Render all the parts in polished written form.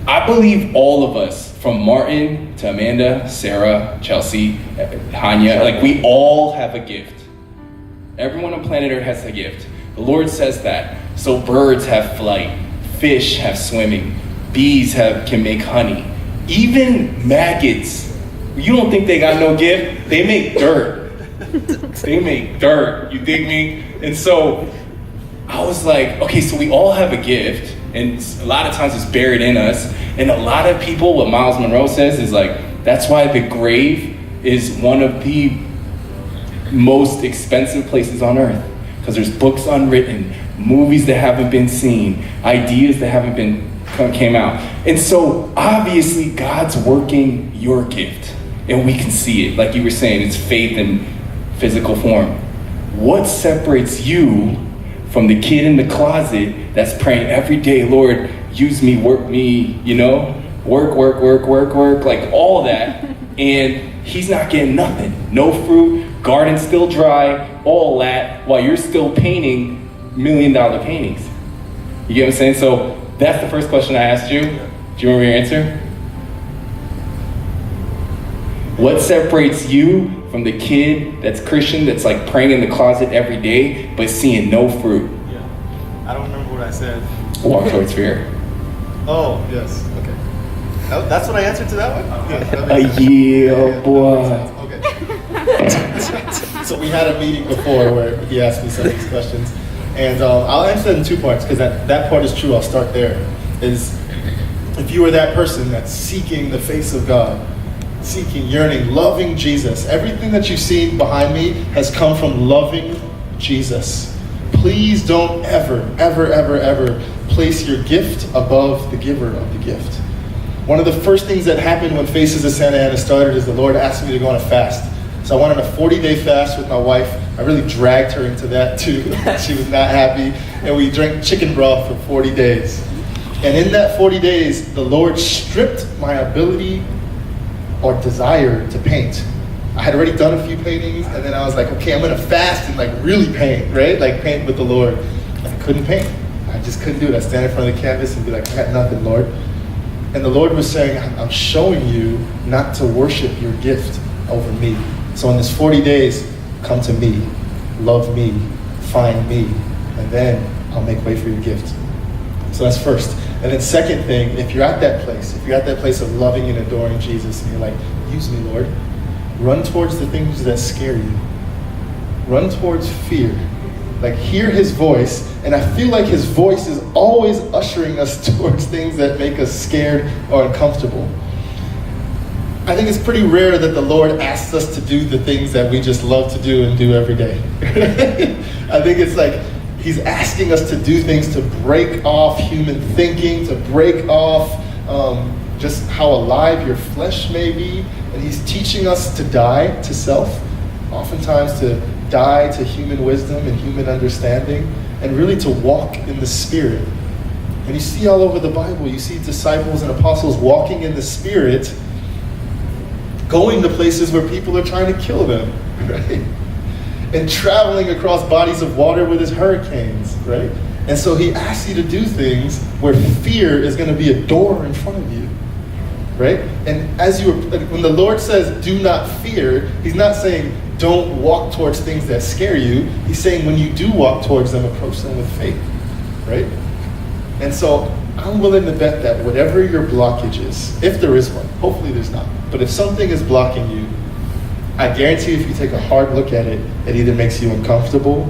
I believe all of us, from Martin to Amanda, Sarah, Chelsea, Hanya, like we all have a gift. Everyone on planet Earth has a gift. The Lord says that. So birds have flight, fish have swimming, bees can make honey. Even maggots, you don't think they got no gift? They make dirt. They make dirt, you dig me? And so I was like, okay, so we all have a gift, and a lot of times it's buried in us. And a lot of people, what Miles Monroe says is like, that's why the grave is one of the most expensive places on earth. Because there's books unwritten, movies that haven't been seen, ideas that haven't came out. And so obviously God's working your gift, and we can see it. Like you were saying, it's faith in physical form. What separates you from the kid in the closet that's praying every day, Lord, use me, work me, work, like all that, and he's not getting nothing. No fruit, garden still dry, all that, while you're still painting $1 million paintings. You get what I'm saying? So that's the first question I asked you. Do you remember your answer? What separates you from the kid that's Christian, that's like praying in the closet every day, but seeing no fruit? Yeah. I don't remember what I said. Walk towards fear. Oh, yes. Okay. That's what I answered to that one? Yeah, boy. Okay. So we had a meeting before where he asked me some of these questions. And I'll answer it in 2 parts, because that part is true. I'll start there. Is if you are that person that's seeking the face of God, seeking, yearning, loving Jesus. Everything that you've seen behind me has come from loving Jesus. Please don't ever place your gift above the giver of the gift. One of the first things that happened when Faces of Santa Ana started is the Lord asked me to go on a fast. So I went on a 40-day fast with my wife. I really dragged her into that too. She was not happy. And we drank chicken broth for 40 days. And in that 40 days, the Lord stripped my ability or desire to paint. I had already done a few paintings, and then I was like, okay, I'm gonna fast and like really paint, right? Like paint with the Lord. I couldn't paint. I just couldn't do it. I'd stand in front of the canvas and be like, I got nothing, Lord. And the Lord was saying, I'm showing you not to worship your gift over me. So in this 40 days, come to me, love me, find me, and then I'll make way for your gift. So that's first. And then second thing, if you're at that place of loving and adoring Jesus, and you're like, use me, Lord, run towards the things that scare you. Run towards fear. Like, hear his voice, and I feel like his voice is always ushering us towards things that make us scared or uncomfortable. I think it's pretty rare that the Lord asks us to do the things that we just love to do and do every day. I think it's like he's asking us to do things to break off human thinking, to break off just how alive your flesh may be. And he's teaching us to die to self, oftentimes to die to human wisdom and human understanding, and really to walk in the Spirit. And you see all over the Bible, you see disciples and apostles walking in the Spirit, going to places where people are trying to kill them, right? And traveling across bodies of water with his hurricanes, right? And so he asks you to do things where fear is going to be a door in front of you, right? And when the Lord says, do not fear, he's not saying, don't walk towards things that scare you. He's saying, when you do walk towards them, approach them with faith, right? And so I'm willing to bet that whatever your blockage is, if there is one, hopefully there's not, but if something is blocking you, I guarantee if you take a hard look at it, it either makes you uncomfortable,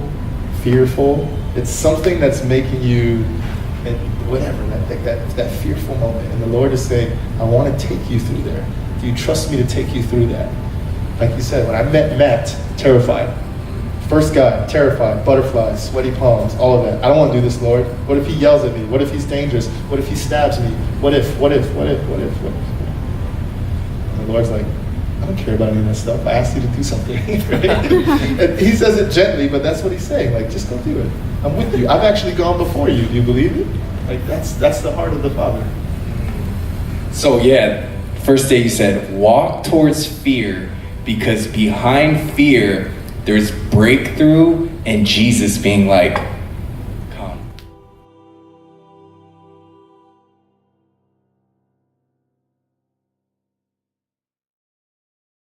fearful. It's something that's making you, whatever, that fearful moment. And the Lord is saying, I want to take you through there. Do you trust me to take you through that? Like you said, when I met Matt, terrified. First guy, terrified, butterflies, sweaty palms, all of that. I don't want to do this, Lord. What if he yells at me? What if he's dangerous? What if he stabs me? What if? And the Lord's like, I don't care about any of that stuff. I asked you to do something. Right? And he says it gently, but that's what he's saying. Like, just go do it. I'm with you. I've actually gone before you. Do you believe it? Like, that's the heart of the Father. So yeah, first day you said, walk towards fear, because behind fear, there's breakthrough and Jesus being like,